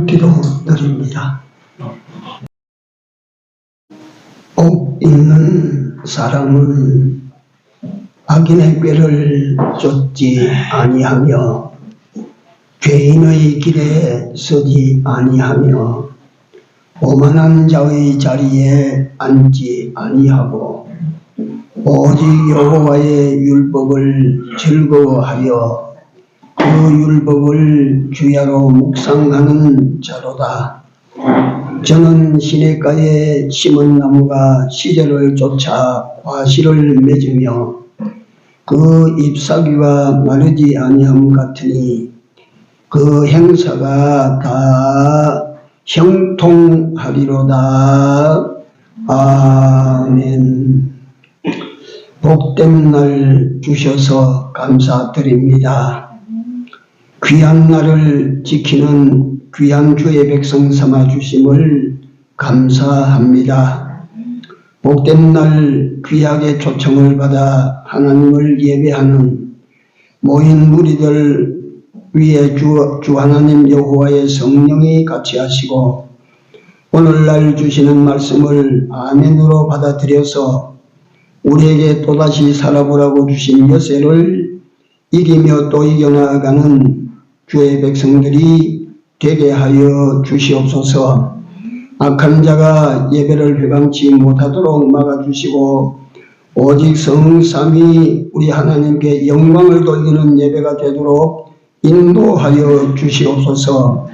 기도 드립니다. 복 있는 사람은 악인의 꾀를 쫓지 아니하며 죄인의 길에 서지 아니하며 오만한 자의 자리에 앉지 아니하고 오직 여호와의 율법을 즐거워하여 그 율법을 주야로 묵상하는 자로다. 저는 시냇가에 심은 나무가 시절을 쫓아 과실을 맺으며 그 잎사귀가 마르지 아니함 같으니 그 행사가 다 형통하리로다. 아멘. 복된 날 주셔서 감사드립니다. 귀한 날을 지키는 귀한 주의 백성 삼아 주심을 감사합니다. 복된 날 귀하게 초청을 받아 하나님을 예배하는 모인 무리들 위에 주 하나님 여호와의 성령이 같이 하시고 오늘날 주시는 말씀을 아멘으로 받아들여서 우리에게 또다시 살아보라고 주신 여세를 이기며 또 이겨나가는 주의 백성들이 되게 하여 주시옵소서. 악한 자가 예배를 회방치 못하도록 막아주시고 오직 성삼위 우리 하나님께 영광을 돌리는 예배가 되도록 인도하여 주시옵소서.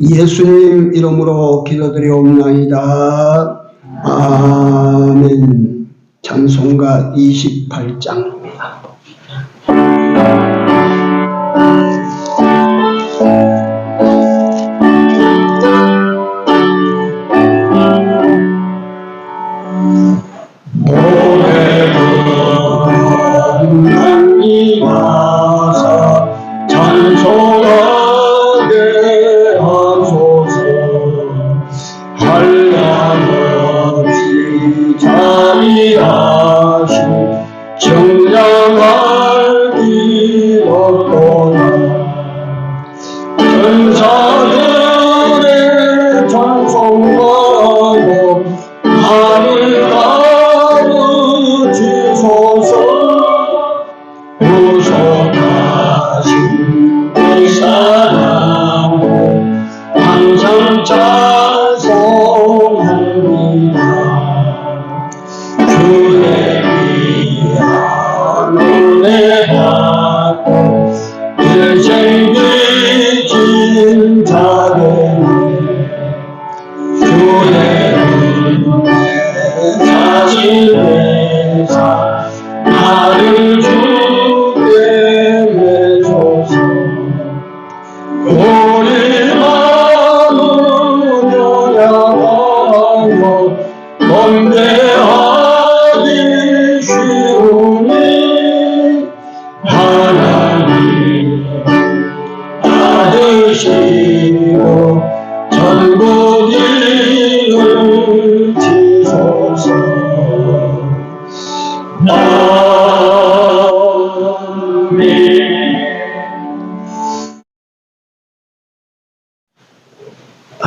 예수님 이름으로 기도드리옵나이다. 아멘. 찬송가 28장입니다.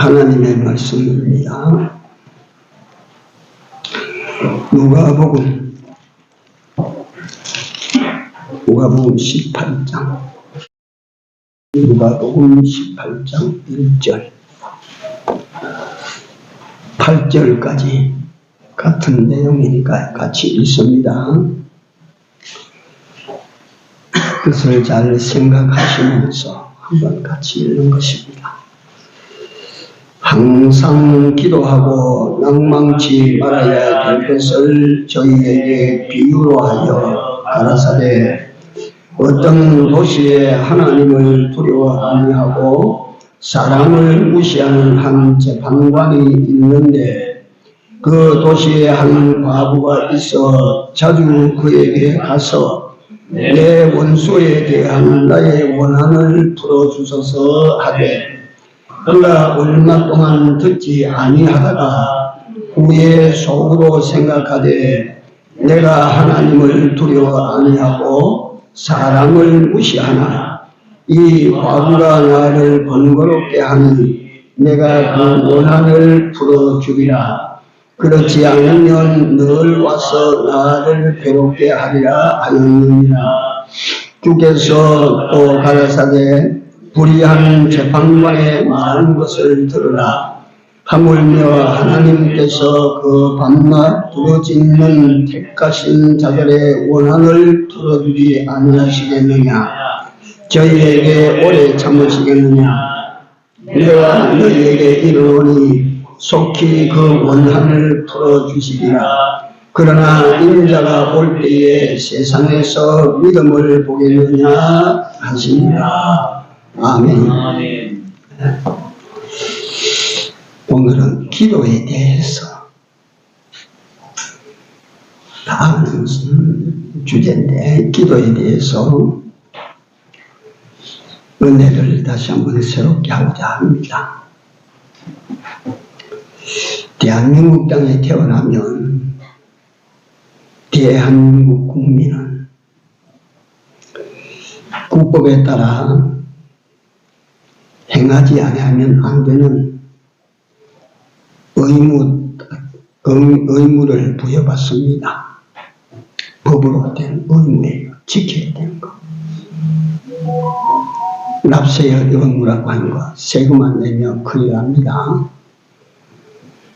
하나님의 말씀입니다. 누가복음 18장 누가복음 18장 1절 8절까지 같은 내용이니까 같이 읽습니다. 그것을 잘 생각하시면서 한번 같이 읽는 것입니다. 항상 기도하고 낭망치 말아야 될 것을 저희에게 비유로 하여 가라사대 어떤 도시에 하나님을 두려워 아니하고 사람을 무시하는 한 재판관이 있는데 그 도시에 한 과부가 있어 자주 그에게 가서 내 원수에 대한 나의 원한을 풀어주소서 하되 그가 얼마 동안 듣지 아니하다가 후에 속으로 생각하되 내가 하나님을 두려워 아니하고 사람을 무시하나 이 과부가 나를 번거롭게 하니 내가 그 원한을 풀어주리라. 그렇지 않으면 늘 와서 나를 괴롭게 하리라 하였느니라. 주께서 또 가라사대 불의한 재판관의 말한 것을 들으라. 하물며 하나님께서 그 밤낮 부러지는 택하신 자들의 원한을 풀어주지 아니하시겠느냐. 저희에게 오래 참으시겠느냐. 내가 너희에게 이르노니 속히 그 원한을 풀어주시리라. 그러나 인자가 올 때에 세상에서 믿음을 보겠느냐 하시니라. 아멘. 오늘은 기도에 대해서 다 아는 주제인데, 기도에 대해서 은혜를 다시 한번 새롭게 하고자 합니다. 대한민국 땅에 태어나면 대한민국 국민은 국법에 따라 행하지 아니하면 안 되는 의무를 부여받습니다. 법으로 된 의무예요. 지켜야 되는 거. 납세의 의무라고 하는 거. 세금 안 내면 큰일 납니다.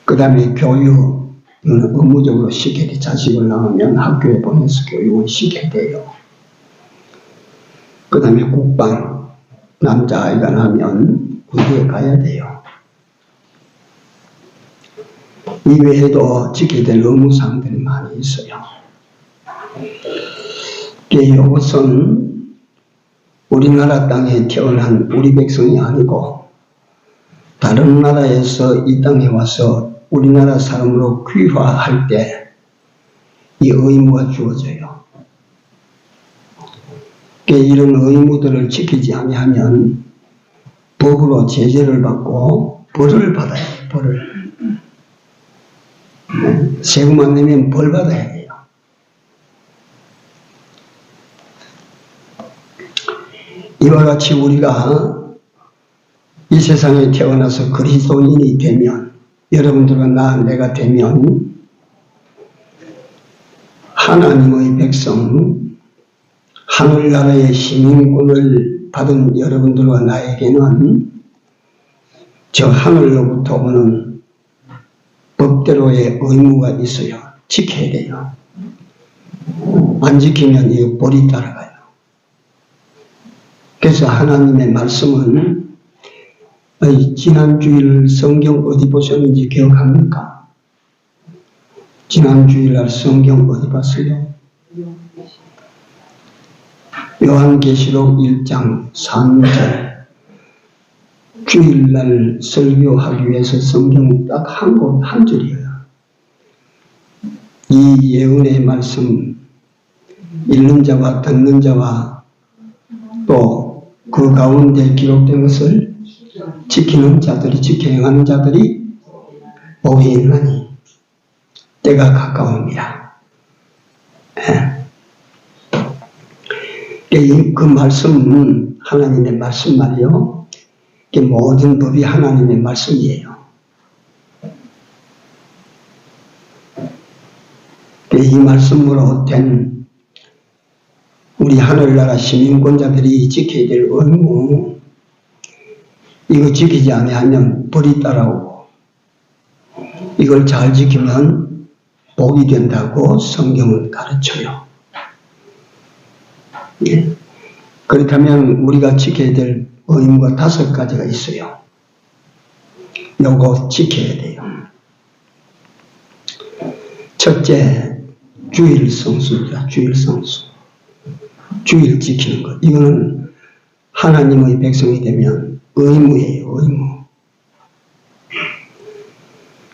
그 다음에 교육, 이거는 의무적으로 시켜야 돼. 자식을 낳으면 학교에 보내서 교육을 시켜야 돼요. 그 다음에 국방, 남자아이가 나면 군대에 가야 돼요. 이외에도 지켜야 될 의무사항들이 많이 있어요. 이것은 우리나라 땅에 태어난 우리 백성이 아니고 다른 나라에서 이 땅에 와서 우리나라 사람으로 귀화할 때 이 의무가 주어져요. 이런 의무들을 지키지 아니하면 법으로 제재를 받고 벌을 받아야 돼요. 벌을. 세금 안 내면 벌 받아야 돼요. 이와 같이 우리가 이 세상에 태어나서 그리스도인이 되면, 여러분들과 내가 되면 하나님의 백성, 하늘나라의 시민권을 받은 여러분들과 나에게는 저 하늘로부터 오는 법대로의 의무가 있어요. 지켜야 돼요. 안 지키면 이 벌이 따라가요. 그래서 하나님의 말씀은, 지난 주일 성경 어디 보셨는지 기억합니까? 지난 주일날 성경 어디 봤어요? 요한계시록 1장 3절. 주일날 설교하기 위해서 성경 딱 한 줄이에요. 이 예언의 말씀, 읽는 자와 듣는 자와 또 그 가운데 기록된 것을 지키는 자들이, 지켜 행하는 자들이 복이 있나니 때가 가까웁니다. 그 말씀은 하나님의 말씀 말이요. 모든 법이 하나님의 말씀이에요. 이 말씀으로 된 우리 하늘나라 시민권자들이 지켜야 될 의무, 이거 지키지 아니하면 벌이 따라오고, 이걸 잘 지키면 복이 된다고 성경은 가르쳐요. 예. 그렇다면 우리가 지켜야 될 의무가 5가지가 있어요. 요거 지켜야 돼요. 첫째, 주일 성수입니다. 주일 성수. 주일 지키는 것. 이거는 하나님의 백성이 되면 의무예요. 의무.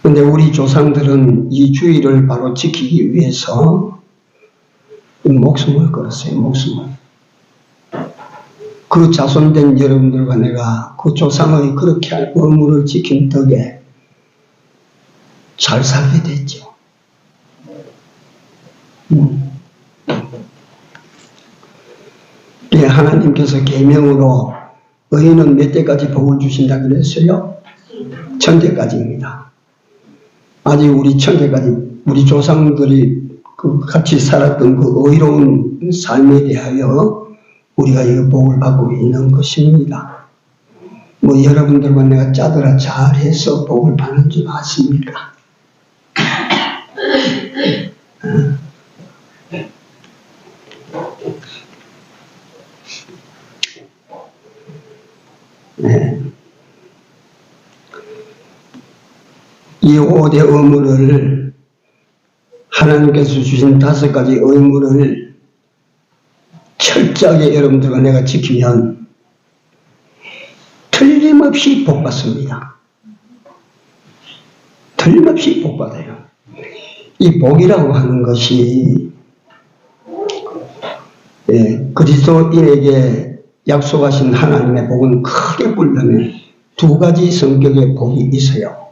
그런데 우리 조상들은 이 주일을 바로 지키기 위해서 목숨을 걸었어요. 목숨을. 그 자손된 여러분들과 내가 그 조상의 그렇게 할 의무를 지킨 덕에 잘 살게 됐죠. 하나님께서 계명으로 의인은 몇 대까지 복을 주신다 그랬어요? 천대까지입니다. 아직 우리 천대까지 우리 조상들이 같이 살았던 그 의로운 삶에 대하여 우리가 이 복을 받고 있는 것입니다. 뭐 여러분들과 내가 짜들어 잘해서 복을 받는 줄 아십니까? 네. 이 5대 의무를 하나님께서 주신 5가지 의무를 철저하게 여러분들과 내가 지키면 틀림없이 복받습니다. 틀림없이 복받아요. 이 복이라고 하는 것이 그리스도인에게 약속하신 하나님의 복은 크게 보려면 2가지 성격의 복이 있어요.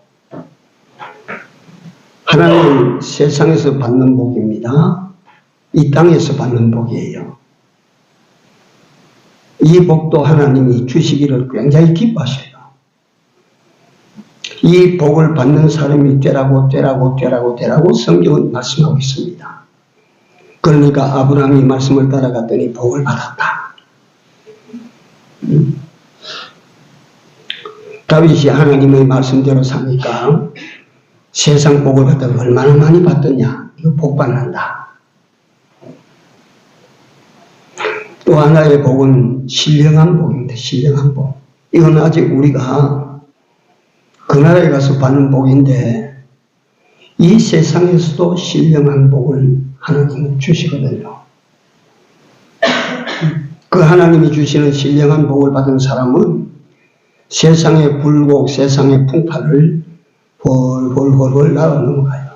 하나님은 세상에서 받는 복입니다. 이 땅에서 받는 복이에요. 이 복도 하나님이 주시기를 굉장히 기뻐하셔요. 이 복을 받는 사람이 되라고 성경은 말씀하고 있습니다. 그러니까 아브라함이 말씀을 따라갔더니 복을 받았다. 다윗이 하나님의 말씀대로 사니까 세상 복을 받다가 얼마나 많이 받더냐. 이거 복 받는다. 또 하나의 복은 신령한 복입니다. 신령한 복. 이건 아직 우리가 그 나라에 가서 받는 복인데 이 세상에서도 신령한 복을 하나님은 주시거든요. 그 하나님이 주시는 신령한 복을 받은 사람은 세상의 굴곡, 세상의 풍파를 훨훨 날아 넘어가요.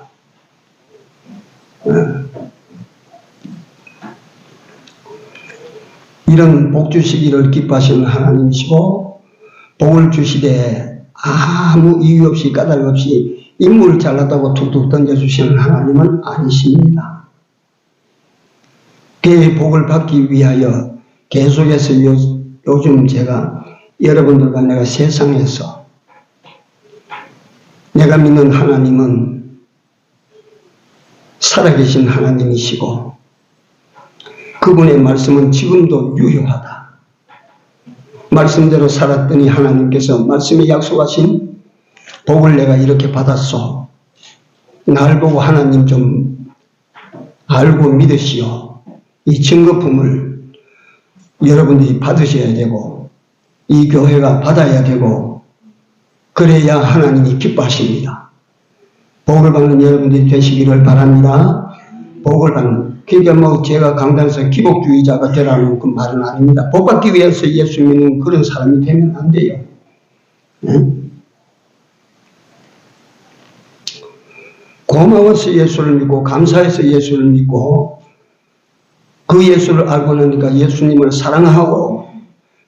이런 복 주시기를 기뻐하시는 하나님이시고 복을 주시되 아무 이유 없이 까닭 없이 인물을 잘났다고 툭툭 던져주시는 하나님은 아니십니다. 그 복을 받기 위하여 계속해서 요즘 제가 여러분들과 내가 세상에서 내가 믿는 하나님은 살아계신 하나님이시고 그분의 말씀은 지금도 유효하다. 말씀대로 살았더니 하나님께서 말씀에 약속하신 복을 내가 이렇게 받았소. 날 보고 하나님 좀 알고 믿으시오. 이 증거품을 여러분들이 받으셔야 되고 이 교회가 받아야 되고 그래야 하나님이 기뻐하십니다. 복을 받는 여러분들이 되시기를 바랍니다. 복을 받는, 그러니까 뭐 제가 강단에서 기복주의자가 되라는 그 말은 아닙니다. 복 받기 위해서 예수 믿는 그런 사람이 되면 안 돼요. 고마워서 예수를 믿고 감사해서 예수를 믿고 그 예수를 알고 나니까 예수님을 사랑하고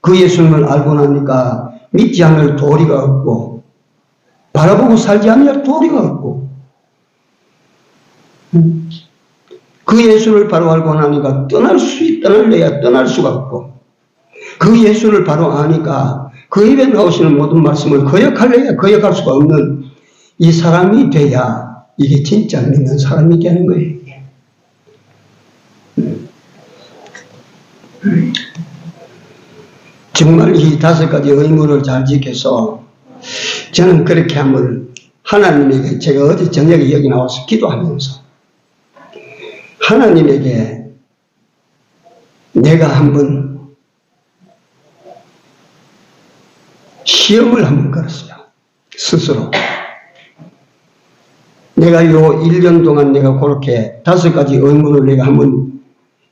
그 예수님을 알고 나니까 믿지 않을 도리가 없고 바라보고 살지 않을 도리가 없고 그 예수를 바로 알고 나니까 떠날래야 떠날 수가 없고 그 예수를 바로 아니까 그 입에 나오시는 모든 말씀을 거역할래야 거역할 수가 없는 이 사람이 돼야 이게 진짜 믿는 사람이 되는 거예요. 정말 이 5가지 의무를 잘 지켜서 저는 그렇게 한번 하나님에게 제가 어제 저녁에 여기 나와서 기도하면서 하나님에게 내가 한번 시험을 한번 걸었어요. 스스로. 내가 요 1년 동안 내가 그렇게 5가지 의무를 내가 한번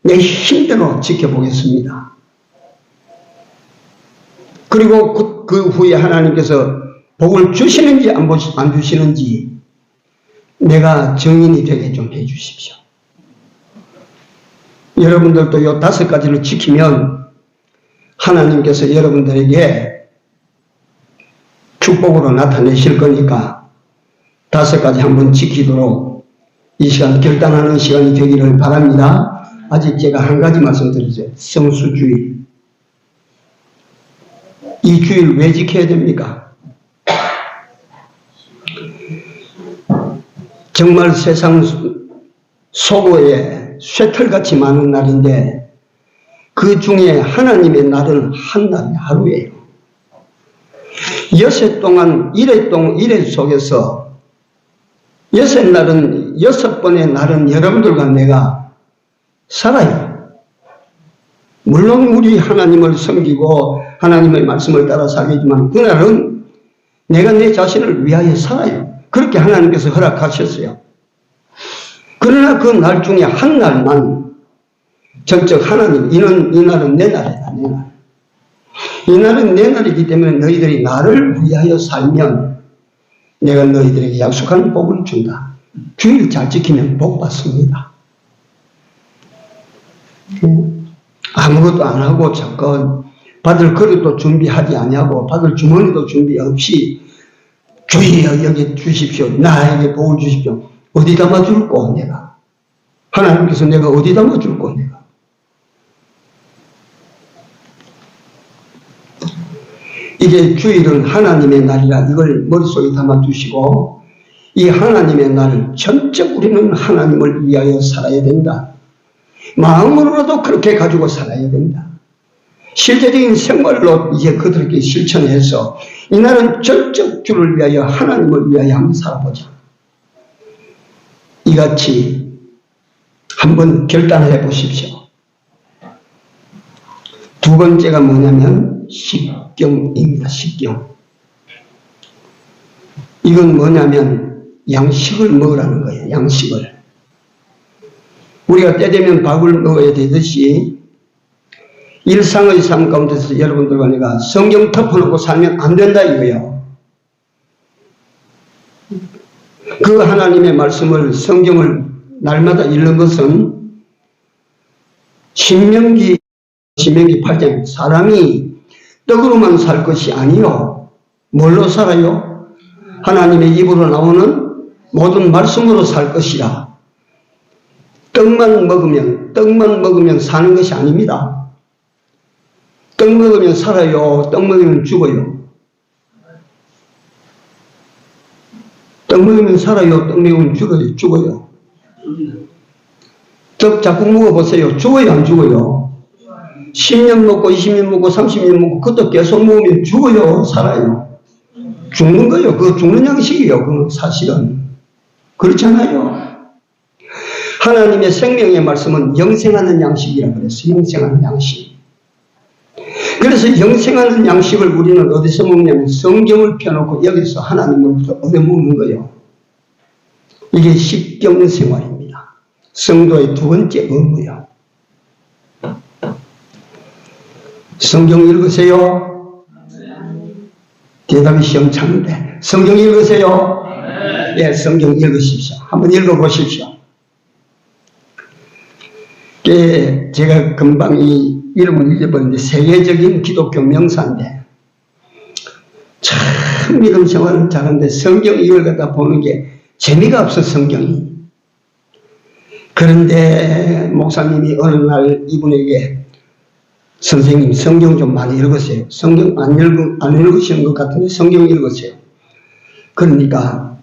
내 힘대로 지켜보겠습니다. 그리고 그 후에 하나님께서 복을 주시는지 안 주시는지 내가 증인이 되게 좀 해주십시오. 여러분들도 요 5가지를 지키면 하나님께서 여러분들에게 축복으로 나타내실 거니까 5가지 한번 지키도록 이 시간 결단하는 시간이 되기를 바랍니다. 아직 제가 한 가지 말씀드리죠. 성수주의. 이 주일 왜 지켜야 됩니까? 정말 세상 속어에 쇠털같이 많은 날인데 그 중에 하나님의 날은 한 날이 하루예요. 여섯 동안 일회 속에서 여섯 날은, 여섯 번의 날은 여러분들과 내가 살아요. 물론 우리 하나님을 섬기고 하나님의 말씀을 따라 살겠지만 그날은 내가 내 자신을 위하여 살아요. 그렇게 하나님께서 허락하셨어요. 그러나 그 날 중에 한 날만 정적 하나님, 이 날은 내 날이다, 내 날. 이 날은 내 날이기 때문에 너희들이 나를 위하여 살면 내가 너희들에게 약속한 복을 준다. 주일 잘 지키면 복 받습니다. 아무것도 안 하고 자꾸 받을 그릇도 준비하지 아니하고 받을 주머니도 준비 없이 주여 여기 주십시오. 나에게 복을 주십시오. 어디 담아줄꼬 내가. 하나님께서 내가 어디 담아줄꼬 내가. 이게 주일은 하나님의 날이라 이걸 머릿속에 담아두시고 이 하나님의 날 전적 우리는 하나님을 위하여 살아야 된다. 마음으로라도 그렇게 가지고 살아야 된다. 실제적인 생활로 이제 그들에게 실천해서 이날은 전적 주를 위하여 하나님을 위하여 한번 살아보자. 이같이 한번 결단을 해보십시오. 두 번째가 뭐냐면 식경입니다. 식경. 이건 뭐냐면 양식을 먹으라는 거예요. 양식을. 우리가 때 되면 밥을 먹어야 되듯이 일상의 삶 가운데서 여러분들과 내가 성경 덮어놓고 살면 안 된다 이거예요. 그 하나님의 말씀을 성경을 날마다 읽는 것은 신명기 8장 사람이 떡으로만 살 것이 아니요. 뭘로 살아요? 하나님의 입으로 나오는 모든 말씀으로 살 것이라. 떡만 먹으면 사는 것이 아닙니다. 떡 먹으면 살아요. 떡 먹으면 죽어요. 떡 먹으면 살아요. 떡 먹으면 죽어요. 떡 자꾸 먹어보세요. 죽어요, 안 죽어요? 10년 먹고 20년 먹고 30년 먹고 그것도 계속 먹으면 죽어요, 살아요? 죽는 거예요. 그거 죽는 양식이에요. 그건 사실은. 그렇잖아요. 하나님의 생명의 말씀은 영생하는 양식이라고 그랬어요. 영생하는 양식. 그래서 영생하는 양식을 우리는 어디서 먹냐면 성경을 펴놓고 여기서 하나님으로부터 얻어먹는 거예요. 이게 식경생활입니다. 성도의 두 번째 의무예요. 성경 읽으세요. 대답이 시험찮은데 성경 읽으세요. 예, 성경 읽으십시오. 한번 읽어보십시오. 제가 금방 이 이름을 잊어버렸는데 세계적인 기독교 명사인데 참 믿음 생활을 잘하는데 성경 이걸 갖다 보는 게 재미가 없어 성경이. 그런데 목사님이 어느 날 이분에게 선생님 성경 좀 많이 읽으세요. 성경 안 읽으시는 것 같은데 성경 읽으세요. 그러니까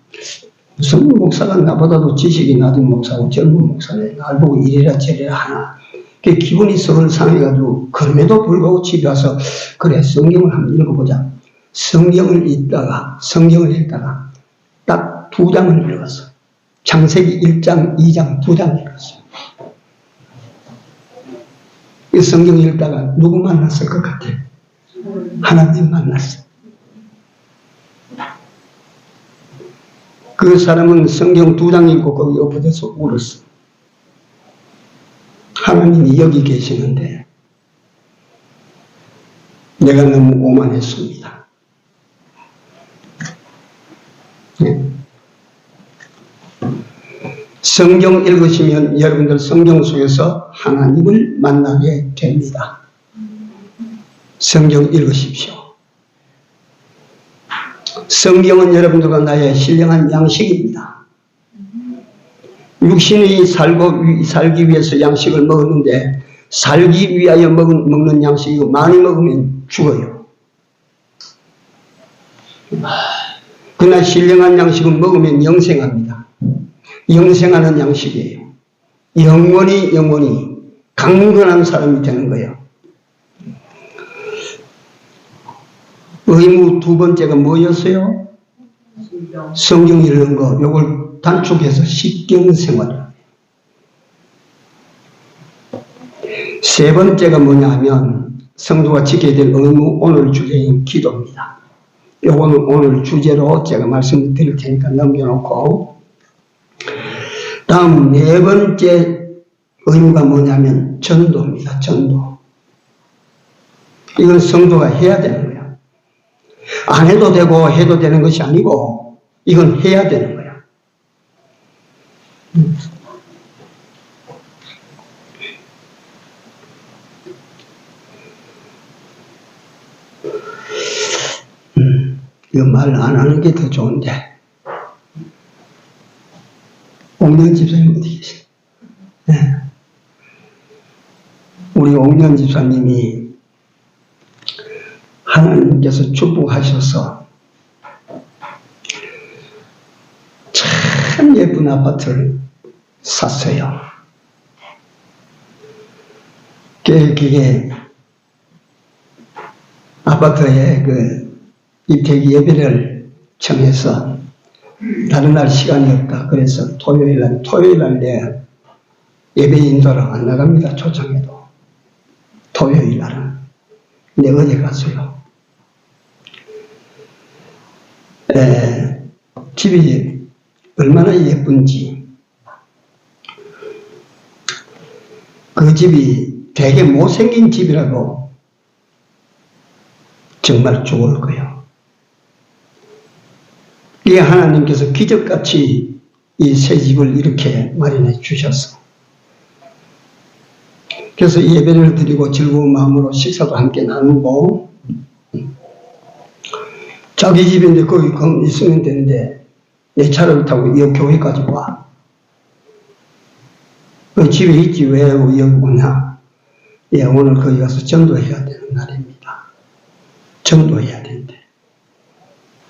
무슨 목사가 나보다도 지식이 낮은 목사고 젊은 목사네. 날 보고 이래라 저래라 하나. 그 기분이 서로 상해가지고 그럼에도 불구하고 집에 와서 그래 성경을 한번 읽어보자. 성경을 읽다가 딱 두 장을 읽었어. 창세기 1장, 2장, 2장 읽었어. 이 성경 읽다가 누구 만났을 것 같아? 하나님 만났어. 그 사람은 성경 2장 읽고 거기 엎어져서 울었어. 하나님이 여기 계시는데 내가 너무 오만했습니다. 네. 성경 읽으시면 여러분들 성경 속에서 하나님을 만나게 됩니다. 성경 읽으십시오. 성경은 여러분들과 나의 신령한 양식입니다. 육신이 살기 위해서 양식을 먹었는데 살기 위하여 먹는 양식이고 많이 먹으면 죽어요. 그러나 신령한 양식은 먹으면 영생합니다. 영생하는 양식이에요. 영원히 강건한 사람이 되는 거예요. 의무 두 번째가 뭐였어요? 성경 읽는 거. 요걸 단축해서 식경생활. 세 번째가 뭐냐 하면 성도가 지켜야 될 의무, 오늘 주제인 기도입니다. 요거는 오늘 주제로 제가 말씀을 드릴 테니까 넘겨놓고, 다음 네 번째 의무가 뭐냐면 전도입니다. 전도. 이건 성도가 해야 되는 거예요. 안 해도 되고 해도 되는 것이 아니고 이건 해야 되는 거예요. 이거 말 안 하는 게 더 좋은데. 옥년 집사님 어디 계세요? 네. 우리 옥년 집사님이 하나님께서 축복하셔서 참 예쁜 아파트를 샀어요. 그게 아파트에 입택 예배를 청해서 다른 날 시간이 없다. 그래서 토요일 날 내 예배 인도를 안 나갑니다. 초청해도. 토요일 날은. 근데 어제 갔어요. 집이 얼마나 예쁜지. 그 집이 되게 못생긴 집이라도 정말 좋을 거예요. 이 하나님께서 기적같이 이 새 집을 이렇게 마련해 주셨어. 그래서 예배를 드리고 즐거운 마음으로 식사도 함께 나누고, 자기 집인데 거기 있으면 되는데 내 차를 타고 이 교회까지 와. 그 집에 있지 왜 여기 오냐? 예, 오늘 거기 가서 전도해야 되는 날입니다. 전도해야 된대.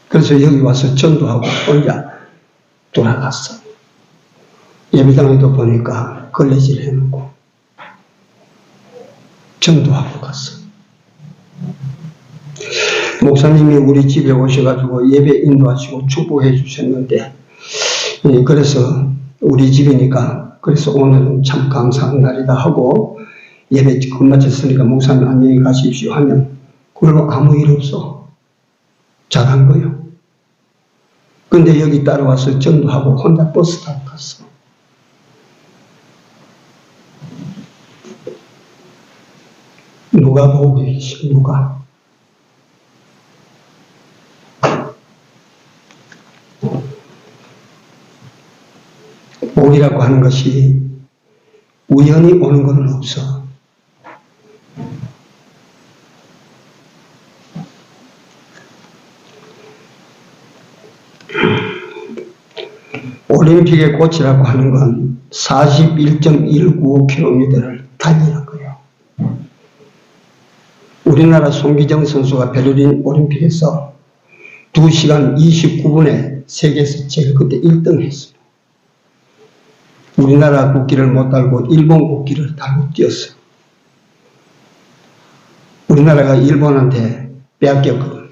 그래서 여기 와서 전도하고 혼자 돌아갔어. 예배당에도 보니까 걸레질 해놓고 전도하고 갔어. 목사님이 우리 집에 오셔가지고 예배 인도하시고 축복해 주셨는데, 그래서 우리 집이니까 그래서 오늘은 참 감사한 날이다 하고 예배 끝마쳤으니까 목사님 안녕히 가십시오 하면 그걸로 아무 일 없어. 잘한 거요. 근데 여기 따라와서 전도하고 혼자 버스 타고 갔어. 누가 보고 계시? 누가? 복이라고 하는 것이 우연히 오는 건 없어. 올림픽의 꽃이라고 하는 건 41.195km를 달리는 거예요. 우리나라 송기정 선수가 베를린 올림픽에서 2시간 29분에 세계에서 제일 그때 1등 했어요. 우리나라 국기를 못 달고 일본 국기를 달고 뛰었어요. 우리나라가 일본한테 빼앗겼거든요.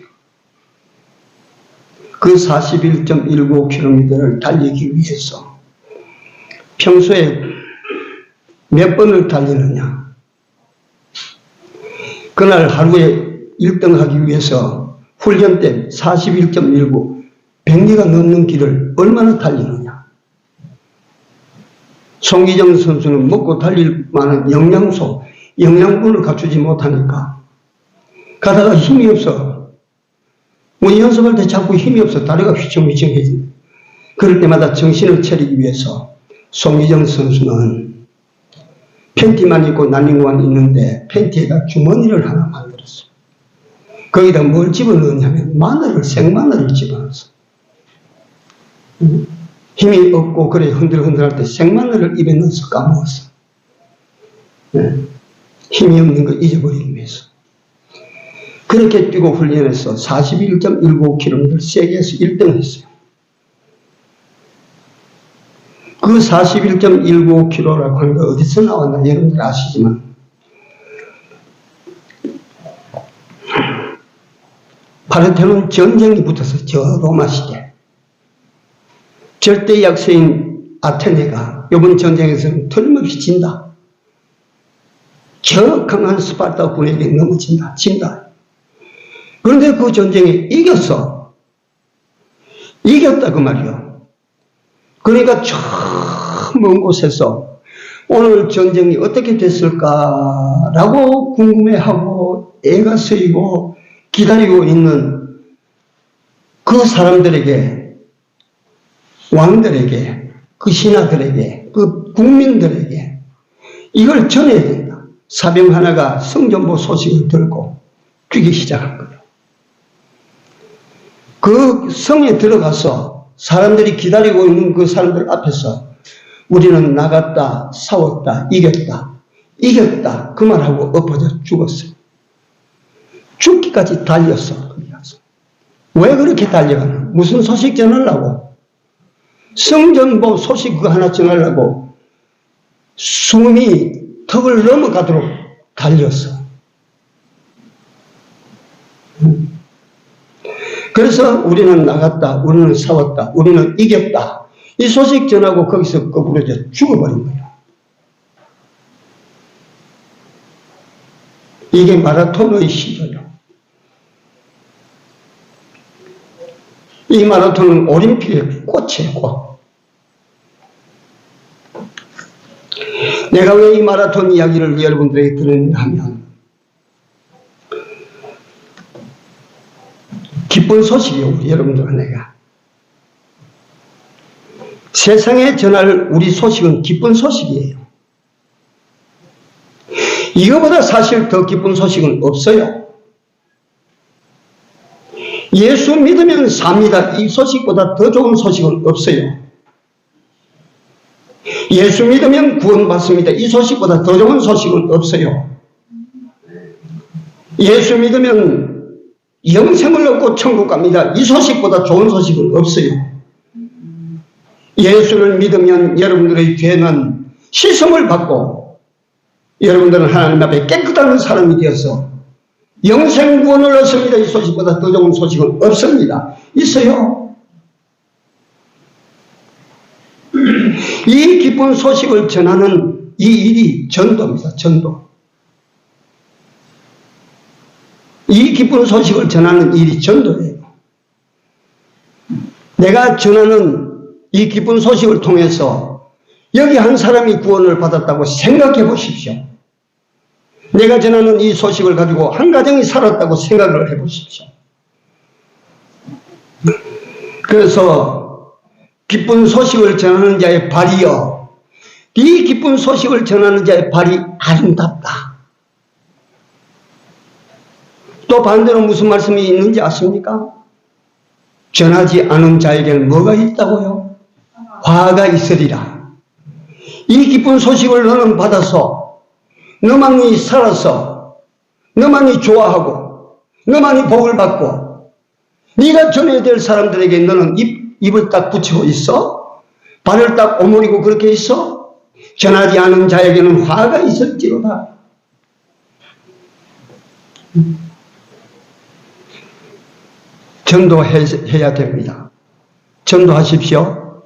그 41.195km를 달리기 위해서 평소에 몇 번을 달리느냐. 그날 하루에 1등 하기 위해서 훈련 때 41.19, 100리가 넘는 길을 얼마나 달리느냐. 송기정 선수는 먹고 달릴 만한 영양분을 갖추지 못하니까 가다가 힘이 없어. 뭐 연습할 때 자꾸 힘이 없어. 다리가 휘청휘청해지. 그럴 때마다 정신을 차리기 위해서 송기정 선수는 팬티만 입고 난닝구만 있는데 팬티에다 주머니를 하나 만들었어. 거기다 뭘 집어넣냐면 생마늘을 집어넣었어. 힘이 없고 그래 흔들흔들할 때 생마늘을 입에 넣어서 까먹었어. 힘이 없는 거 잊어버리기 위해서. 그렇게 뛰고 훈련해서 41.19km 세계에서 1등 했어요. 그 41.195km라고 하는 거 어디서 나왔나 여러분들 아시지만 파르테논 전쟁이 붙어서 저 로마 시대 절대 약세인 아테네가 이번 전쟁에서는 틀림없이 진다. 저 강한 스파르타 군에게 넘어진다. 진다. 그런데 그 전쟁에 이겼어. 이겼다 그 말이요. 그러니까 저 먼 곳에서 오늘 전쟁이 어떻게 됐을까라고 궁금해하고 애가 쓰이고 기다리고 있는 그 사람들에게, 왕들에게, 그 신하들에게, 그 국민들에게 이걸 전해야 된다. 사병 하나가 성전보 소식을 들고 뛰기 시작한 거예요. 그 성에 들어가서 사람들이 기다리고 있는 그 사람들 앞에서 우리는 나갔다, 싸웠다, 이겼다, 이겼다 그 말하고 엎어져 죽었어요. 죽기까지 달렸어. 왜 그렇게 달려가나? 무슨 소식 전하려고? 성전보 소식 그거 하나 전하려고 숨이 턱을 넘어가도록 달렸어. 그래서 우리는 나갔다, 우리는 싸웠다, 우리는 이겼다. 이 소식 전하고 거기서 거꾸로져 죽어버린 거예요. 이게 마라톤의 시조예요. 이 마라톤은 올림픽의 꽃이에요, 꽃. 내가 왜 이 마라톤 이야기를 여러분들에게 들었냐 하면 기쁜 소식이에요, 우리 여러분들과 내가. 세상에 전할 우리 소식은 기쁜 소식이에요. 이거보다 사실 더 기쁜 소식은 없어요. 예수 믿으면 삽니다. 이 소식보다 더 좋은 소식은 없어요. 예수 믿으면 구원받습니다. 이 소식보다 더 좋은 소식은 없어요. 예수 믿으면 영생을 얻고 천국 갑니다. 이 소식보다 좋은 소식은 없어요. 예수를 믿으면 여러분들의 죄는 씻음을 받고 여러분들은 하나님 앞에 깨끗한 사람이 되어서 영생 구원을 얻습니다. 이 소식보다 더 좋은 소식은 없습니다. 있어요. 이 기쁜 소식을 전하는 이 일이 전도입니다. 전도. 이 기쁜 소식을 전하는 일이 전도예요. 내가 전하는 이 기쁜 소식을 통해서 여기 한 사람이 구원을 받았다고 생각해 보십시오. 내가 전하는 이 소식을 가지고 한 가정이 살았다고 생각을 해 보십시오. 그래서 기쁜 소식을 전하는 자의 발이여, 이 기쁜 소식을 전하는 자의 발이 아름답다. 또 반대로 무슨 말씀이 있는지 아십니까? 전하지 않은 자에게는 뭐가 있다고요? 화가 있으리라. 이 기쁜 소식을 너는 받아서 너만이 살아서 너만이 좋아하고 너만이 복을 받고 네가 전해야 될 사람들에게 너는 입을 딱 붙이고 있어? 발을 딱 오므리고 그렇게 있어? 전하지 않은 자에게는 화가 있을지로다. 전도해야 됩니다. 전도하십시오.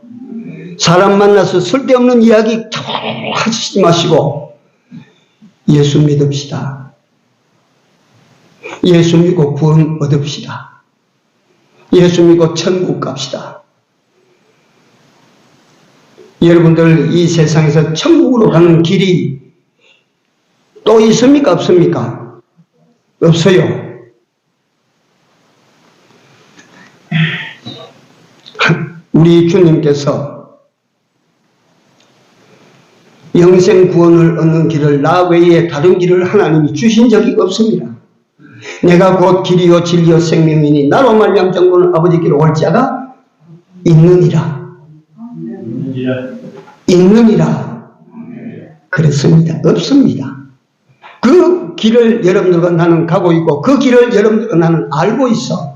사람 만나서 쓸데없는 이야기 하시지 마시고 예수 믿읍시다. 예수 믿고 구원 얻읍시다. 예수 믿고 천국 갑시다. 여러분들 이 세상에서 천국으로 가는 길이 또 있습니까? 없습니까? 없어요. 우리 주님께서 영생 구원을 얻는 길을 나 외에 다른 길을 하나님이 주신 적이 없습니다. 내가 곧 길이요 진리요 생명이니 나로 말미암 정보는 아버지께로 올 자가 있느니라. 있느니라. 그렇습니다. 없습니다. 그 길을 여러분들과 나는 가고 있고 그 길을 여러분들과 나는 알고 있어.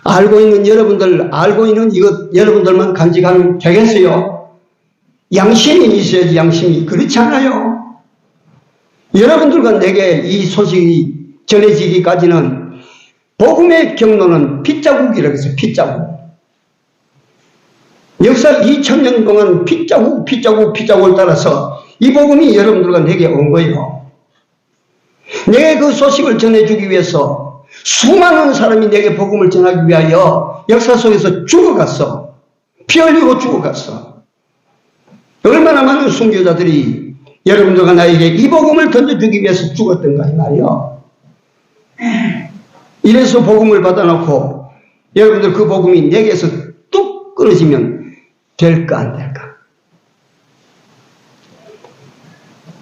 알고 있는 여러분들, 알고 있는 이것 여러분들만 간직하면 되겠어요? 양심이 있어야지, 양심이. 그렇지 않아요. 여러분들과 내게 이 소식이 전해지기까지는 복음의 경로는 핏자국이라고 해서 핏자국. 역사 2000년 동안 핏자국을 따라서 이 복음이 여러분들과 내게 온 거예요. 내게 그 소식을 전해주기 위해서 수많은 사람이 내게 복음을 전하기 위하여 역사 속에서 죽어갔어. 피 흘리고 죽어갔어. 얼마나 많은 순교자들이 여러분들과 나에게 이 복음을 던져주기 위해서 죽었던가 이 말이요. 이래서 복음을 받아놓고 여러분들 그 복음이 내게서 뚝 끊어지면 될까 안 될까?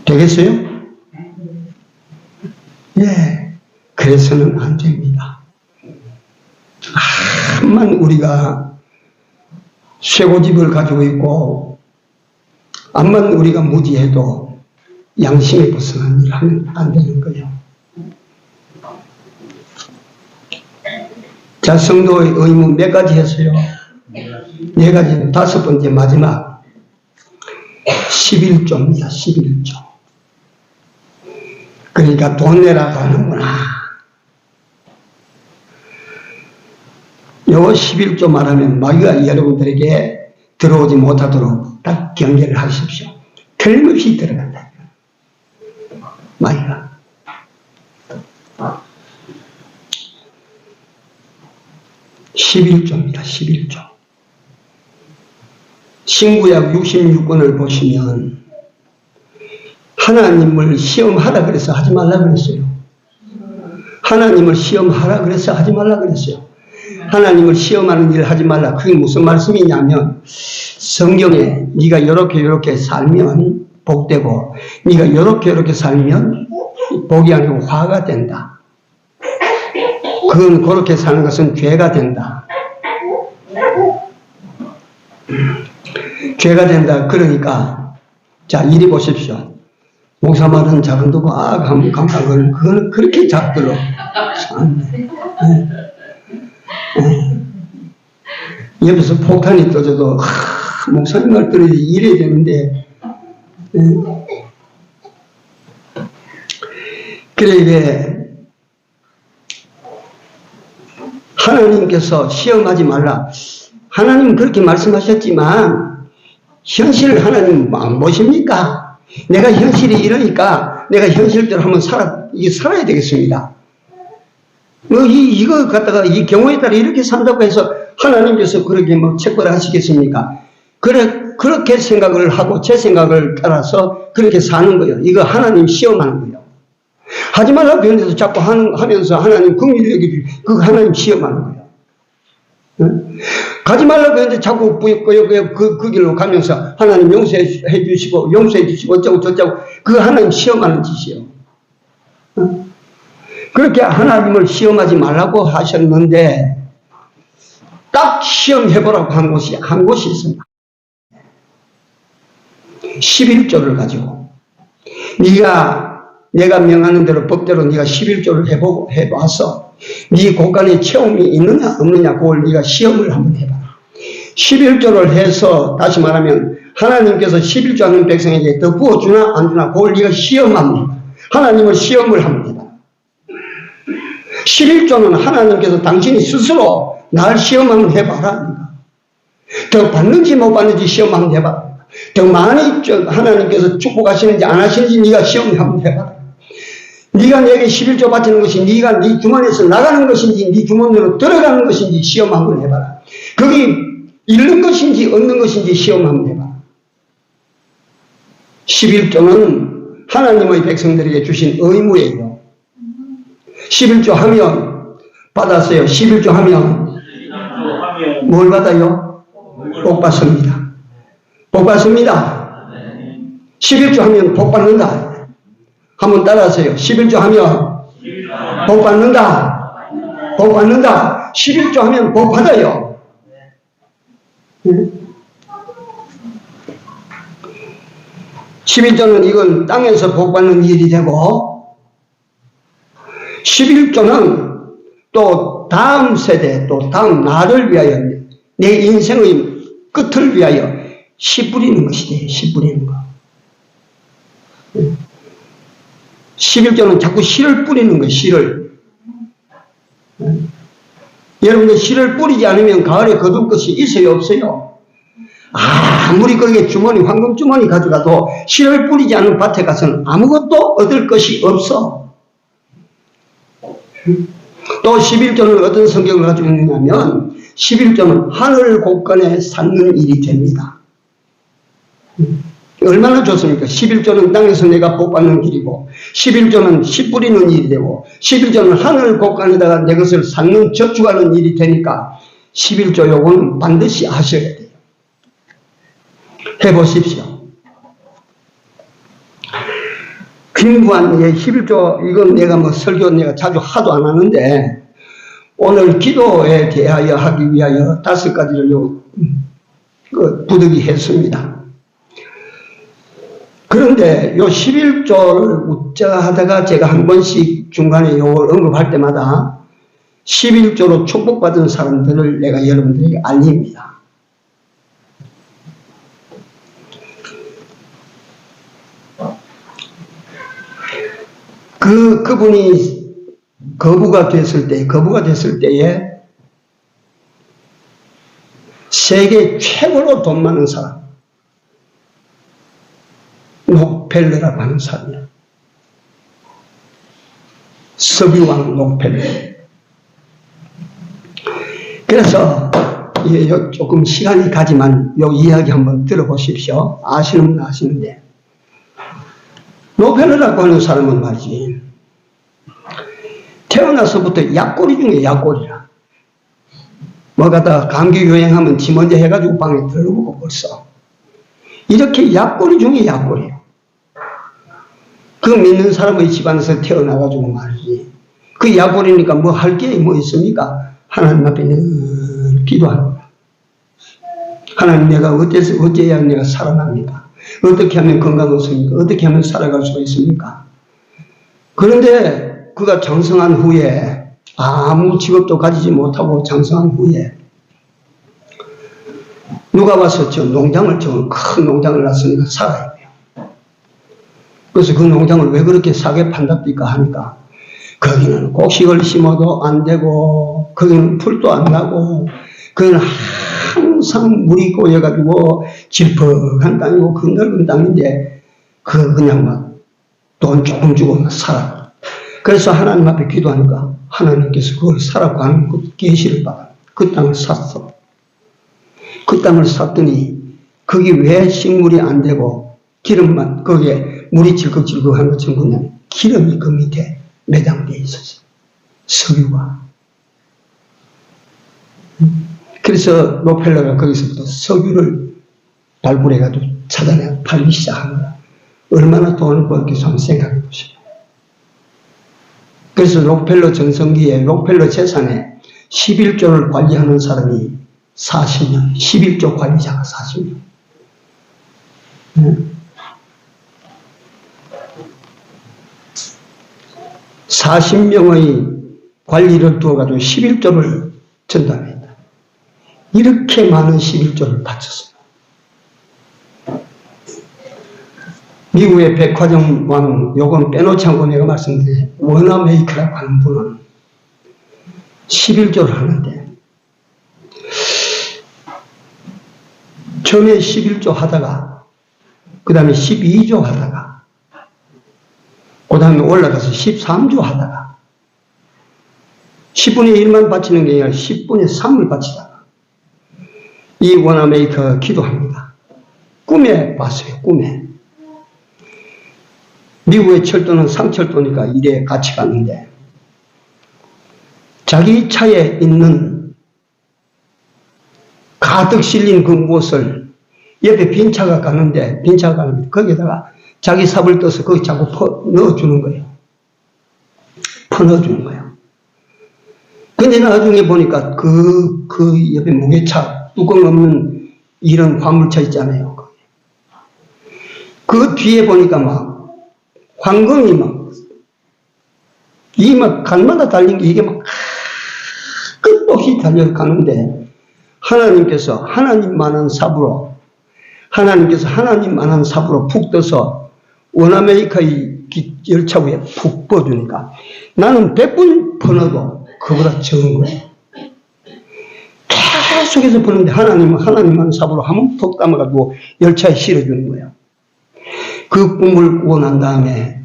되겠어요? 예, 그래서는 안 됩니다. 암만 우리가 쇠고집을 가지고 있고 암만 우리가 무지해도 양심에 벗어난 일을 하면 안 되는 거예요. 자, 성도의 의무 몇 가지 했어요? 네 가지. 다섯 번째 마지막 11조입니다. 11조. 그러니까 돈 내라고 하는구나. 요 11조 말하면 마귀가 여러분들에게 들어오지 못하도록 딱 경계를 하십시오. 틀림없이 들어간다. 마귀가. (11조입니다) 11조. 신구약 66권을 보시면 하나님을 시험하라 그래서 하지 말라 그랬어요. 하나님을 시험하라 그래서 하지 말라 그랬어요. 하나님을 시험하는 일을 하지 말라. 그게 무슨 말씀이냐면 성경에 네가 이렇게 살면 복되고 네가 이렇게 살면 복이 아니고 화가 된다. 그건 그렇게 사는 것은 죄가 된다. 죄가 된다. 그러니까 자 이리 보십시오. 목사 말은 작은 두고 그거는 그렇게 작들어. 옆에서 폭탄이 터져도 목사님 말 들으니 이래야 되는데 그래 이게 하나님께서 시험하지 말라. 하나님은 그렇게 말씀하셨지만 현실을 하나님 안 보십니까? 내가 현실이 이러니까 내가 현실대로 한번 살아야 되겠습니다. 이거 갖다가 이 경우에 따라 이렇게 산다고 해서 하나님께서 그렇게 책벌을 하시겠습니까? 그렇게 생각을 하고 제 생각을 따라서 그렇게 사는 거예요. 이거 하나님 시험하는 거예요. 하지 말라고 변해서 자꾸 하면서 하나님 긍휼히 여기지, 그거 하나님 시험하는 거예요. 응? 가지 말라고 했는데 자꾸 그 길로 가면서 하나님 용서해 주시고 어쩌고 저쩌고 그거 하나님 시험하는 짓이에요. 응? 그렇게 하나님을 시험하지 말라고 하셨는데 딱 시험해보라고 한 곳이 있습니다. 11조를 가지고 내가 명하는 대로 법대로 네가 11조를 해봐서 네 곳간에 체험이 있느냐 없느냐 그걸 네가 시험을 한번 해봐라. 11조를 해서 다시 말하면 하나님께서 11조 하는 백성에게 더 부어주나 안 주나 그걸 네가 시험합니다. 하나님을 시험을 합니다. 11조는 하나님께서 당신이 스스로 날 시험 한번 해봐라. 더 받는지 못 받는지 시험 한번 해봐라. 더 많이 하나님께서 축복하시는지 안 하시는지 네가 시험 한번 해봐라. 네가 내게 11조 바치는 것이 네가 네 주머니에서 나가는 것인지 네 주머니로 들어가는 것인지 시험 한번 해봐라. 거기 잃는 것인지 얻는 것인지 시험 한번 해봐라. 11조는 하나님의 백성들에게 주신 의무예요. 11조 하면 받았어요. 11조 하면 뭘 받아요? 복 받습니다. 복 받습니다. 11조 하면 복 받는다. 한번 따라하세요. 11조 하면 복 받는다. 복 받는다. 11조 하면 복 받아요. 11조는 이건 땅에서 복 받는 일이 되고 11조는 또 다음 세대 또 다음 나를 위하여 내 인생의 끝을 위하여 씨 뿌리는 것이 돼요. 씨 뿌리는 거. 11조는 자꾸 씨를 뿌리는 거예요. 씨를. 여러분들 씨를 뿌리지 않으면 가을에 거둘 것이 있어요? 없어요? 아무리 거기에 주머니, 황금 주머니 가져가도 씨를 뿌리지 않은 밭에 가서는 아무것도 얻을 것이 없어. 또 11조는 어떤 성격을 가지고 있느냐면 11조는 하늘 곳간에 쌓는 일이 됩니다. 얼마나 좋습니까? 11조는 땅에서 내가 복받는 길이고 11조는 씨 뿌리는 일이 되고 11조는 하늘 곳간에다가 내 것을 쌓는 저축하는 일이 되니까 11조 요거는 반드시 하셔야 돼요. 해보십시오. 김구한의 11조, 이건 내가 뭐 설교 내가 자주 하도 안 하는데 오늘 기도에 대하여 하기 위하여 5가지를 부득이 했습니다. 그런데 요 11조를 웃자 하다가 제가 한 번씩 중간에 요걸 언급할 때마다 11조로 축복받은 사람들을 내가 여러분들에게 알립니다. 그분이 거부가 됐을 때에 세계 최고로 돈 많은 사람, 록펠러라고 하는 사람이에요. 석유왕 록펠러. 그래서 조금 시간이 가지만 요 이야기 한번 들어보십시오. 아시는 분 아시는데 록펠러라고 하는 사람은 말이지 태어나서부터 약골이 중에 약골이라. 뭐 갖다가 감기 유행하면 지 먼저 해가지고 방에 들어오고 벌써 이렇게 약골이 중에 약골이에요. 그 믿는 사람의 집안에서 태어나가지고 말이지. 그 약골이니까 뭐 할 게 뭐 있습니까? 하나님 앞에 늘 기도합니다. 하나님 내가 어째야 내가 살아납니까? 어떻게 하면 건강 없습니까? 어떻게 하면 살아갈 수가 있습니까? 그런데 그가 장성한 후에 아무 직업도 가지지 못하고 장성한 후에 누가 와서 저 농장을 큰 농장을 놨으니까 살아야 돼요. 그래서 그 농장을 왜 그렇게 싸게 판답니까 하니까 거기는 곡식을 심어도 안 되고 거기는 풀도 안 나고 거기는 항상 물이 고여가지고 질퍽한 땅이고 그 넓은 땅인데 그냥 막 돈 조금 주고 살아. 그래서 하나님 앞에 기도하니까 하나님께서 그걸 사라고 하는 그 계시를 받아. 그 땅을 샀어. 그 땅을 샀더니 거기 왜 식물이 안 되고 기름만 거기에 물이 질컥질컥한 것처럼 그냥 기름이 그 밑에 매장되어 있었어. 석유가. 그래서 록펠러가 거기서부터 석유를 발굴해가지고 찾아내 팔기 시작한 거야. 얼마나 돈을 벌겠어 한번 생각해 보시죠. 그래서 록펠러 전성기에 록펠러 재산에 11조를 관리하는 사람이 40명, 11조 관리자가 40명. 40명의 관리를 두어가지고 11조를 전담했다. 이렇게 많은 11조를 바쳤어요. 미국의 백화점 왕, 요건 빼놓지 않고 내가 말씀드린 워너메이커라고 하는 분은 11조를 하는데 처음에 11조 하다가 그 다음에 12조 하다가 그 다음에 올라가서 13조 하다가 10분의 1만 바치는 게 아니라 10분의 3을 바치다가 이 워너메이커 기도합니다. 꿈에 봤어요. 꿈에. 미국의 철도는 상철도니까 일에 같이 갔는데 자기 차에 있는 가득 실린 그 무엇을 옆에 빈 차가 가는데 거기에다가 자기 삽을 떠서 거기 자꾸 넣어주는 거예요. 퍼넣어주는 거예요. 근데 나중에 보니까 그 옆에 무게차 뚜껑 없는 이런 화물차 있잖아요. 그 뒤에 보니까 막 황금이 막 갈마다 달린 게 이게 막 끝없이 달려가는데 하나님께서 하나님만한 삽으로 하나님께서 하나님만한 삽으로 푹 떠서 원아메리카의 열차 위에 푹 퍼주니까 나는 100분 퍼놔도 그보다 적은 거예요. 계속해서 퍼는데 하나님은 하나님만한 삽으로 한번 푹 담아가지고 열차에 실어주는 거예요. 그 꿈을 꾸고 난 다음에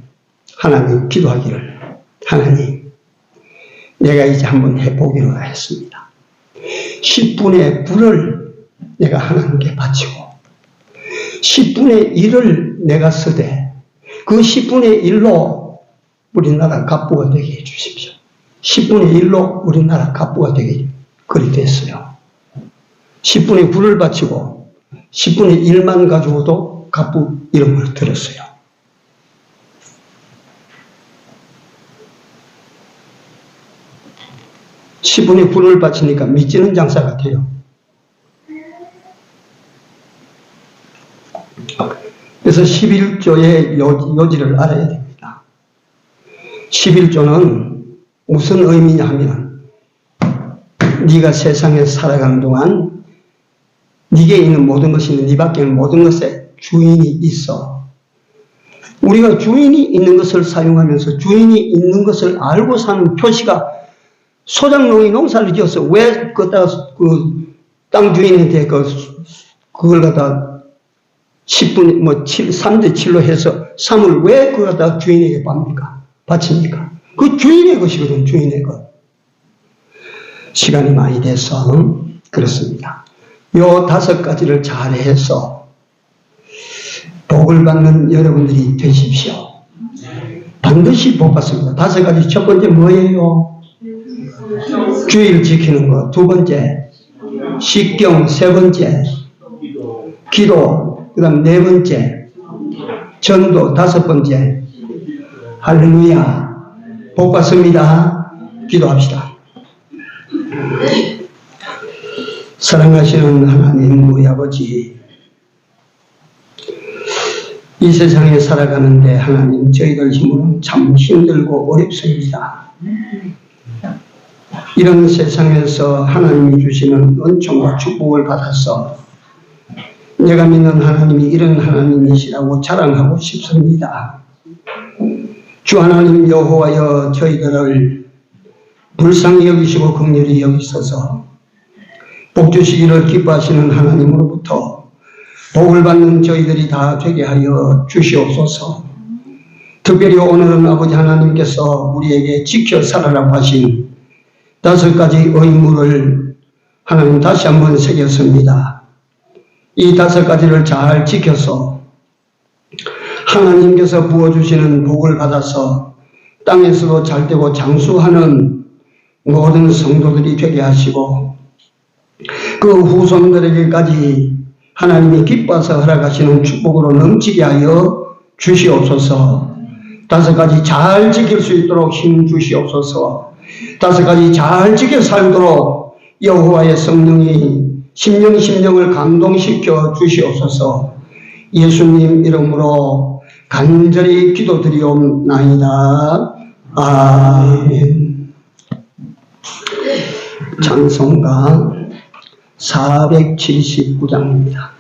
하나님 기도하기를, 하나님 내가 이제 한번 해보기로 했습니다. 10분의 9를 내가 하나님께 바치고 10분의 1을 내가 쓰되 그 10분의 1로 우리나라 갑부가 되게 해주십시오. 10분의 1로 우리나라 갑부가 되게 그리 됐어요. 10분의 9를 바치고 10분의 1만 가지고도 갑부 이름을 들었어요. (10분의 9를) 바치니까 미치는 장사가 돼요. 그래서 11조의 요지를 알아야 됩니다. 11조는 무슨 의미냐 하면 네가 세상에 살아가는 동안 네게 있는 모든 것이 있는 네 밖에 있는 모든 것에 주인이 있어. 우리가 주인이 있는 것을 사용하면서 주인이 있는 것을 알고 사는 표시가 소작농이 농사를 지어서 왜 그따가 그 땅 주인한테 그걸 갖다 10분, 3대 7로 해서 3을 왜 그걸 갖다 주인에게 바칩니까? 그 주인의 것이거든, 주인의 것. 시간이 많이 돼서 그렇습니다. 요 5가지를 잘해서 복을 받는 여러분들이 되십시오. 반드시 복 받습니다. 5가지. 첫 번째 뭐예요? 주의를 지키는 것. 2번째, 식경. 3번째, 기도. 그 다음 4번째, 전도. 5번째, 할렐루야. 복 받습니다. 기도합시다. 사랑하시는 하나님, 우리 아버지, 이 세상에 살아가는데 하나님, 저희들 힘으로는 참 힘들고 어렵습니다. 이런 세상에서 하나님이 주시는 은총과 축복을 받아서 내가 믿는 하나님이 이런 하나님이시라고 자랑하고 싶습니다. 주 하나님 여호와여, 저희들을 불쌍히 여기시고 긍휼히 여기셔서 복 주시기를 기뻐하시는 하나님으로부터 복을 받는 저희들이 다 되게 하여 주시옵소서. 특별히 오늘은 아버지 하나님께서 우리에게 지켜 살아라고 하신 5가지 의무를 하나님 다시 한번 새겼습니다. 이 5가지를 잘 지켜서 하나님께서 부어주시는 복을 받아서 땅에서도 잘되고 장수하는 모든 성도들이 되게 하시고 그 후손들에게까지 하나님이 기뻐서 허락하시는 축복으로 넘치게 하여 주시옵소서. 5가지 잘 지킬 수 있도록 힘 주시옵소서. 5가지 잘 지켜 살도록 여호와의 성령이 심령을 감동시켜 주시옵소서. 예수님 이름으로 간절히 기도드리옵나이다. 아멘. 찬송가 479장입니다.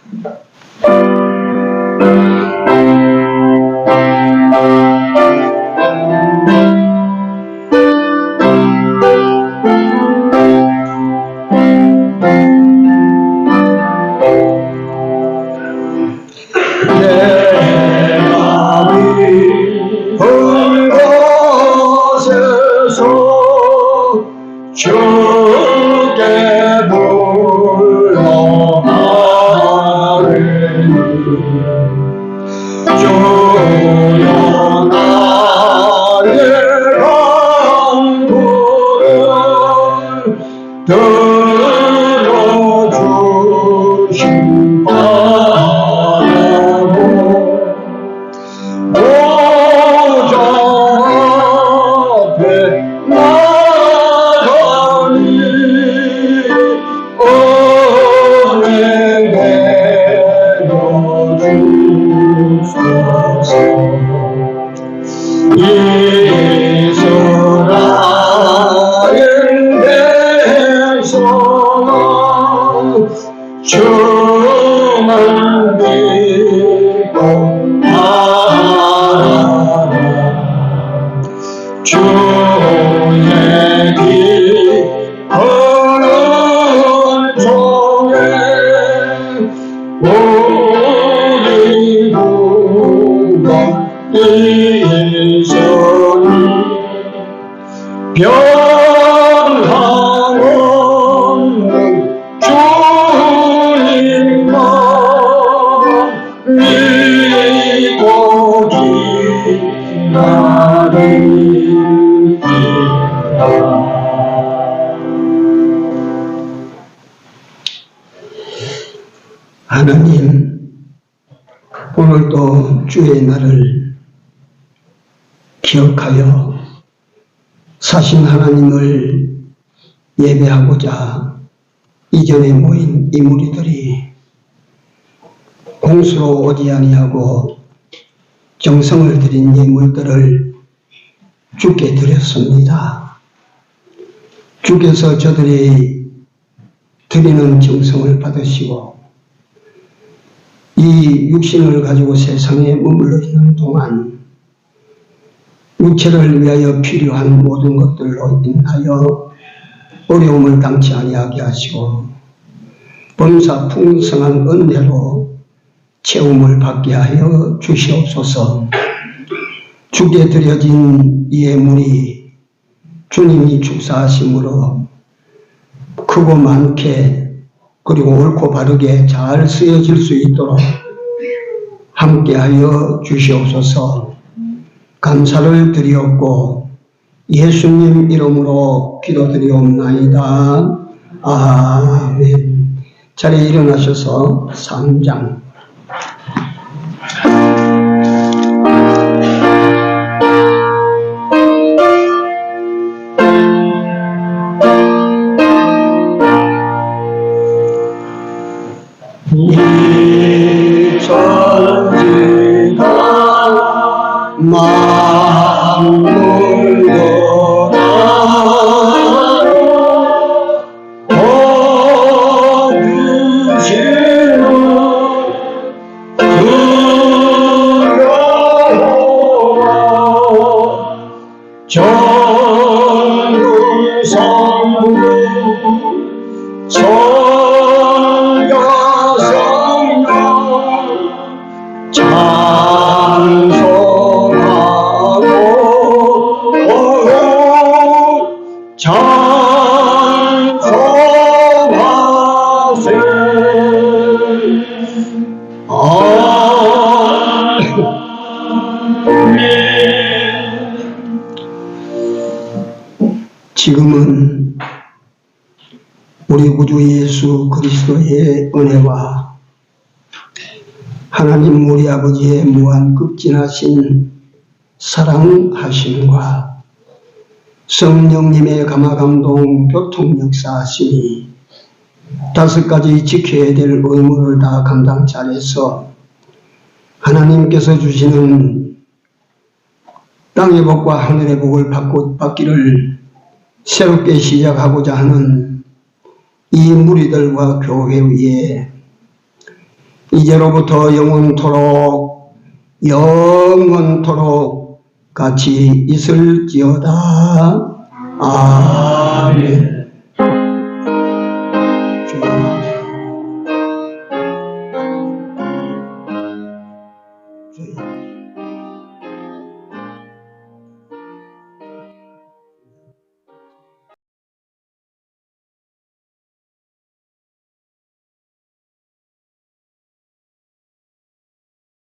주만 믿고 나아가라. 주의 길 걸을 종에 우리 구원 이선이 변함없는 주님만 믿고 기다리리라. 하나님, 오늘도 주의 날을 기억하여 사신 하나님을 예배하고자 이전에 모인 이 무리들이 공수로 오지 아니하고 정성을 들인 예물들을 주께 드렸습니다. 주께서 저들이 드리는 정성을 받으시고 이 육신을 가지고 세상에 머물러 있는 동안 육체를 위하여 필요한 모든 것들로 인하여 어려움을 당치 아니하게 하시고 범사 풍성한 은혜로 채움을 받게 하여 주시옵소서. 주께 드려진 이 예물이 주님이 축사하심으로 크고 많게 그리고 옳고 바르게 잘 쓰여질 수 있도록 함께하여 주시옵소서. 감사를 드리옵고 예수님 이름으로 기도드리옵나이다. 아멘. 자리에 일어나셔서 3장 이 천지가 만물보다 더 크시는 두려워 전능성부 지금은 우리 구주 예수 그리스도의 은혜와 하나님 우리 아버지의 무한 극진하신 사랑하심과 성령님의 감화감동 교통 역사하심이 5가지 지켜야 될 의무를 다 감당 잘해서 하나님께서 주시는 땅의 복과 하늘의 복을 받기를 새롭게 시작하고자 하는 이 무리들과 교회 위에 이제로부터 영원토록 같이 있을지어다. 아멘.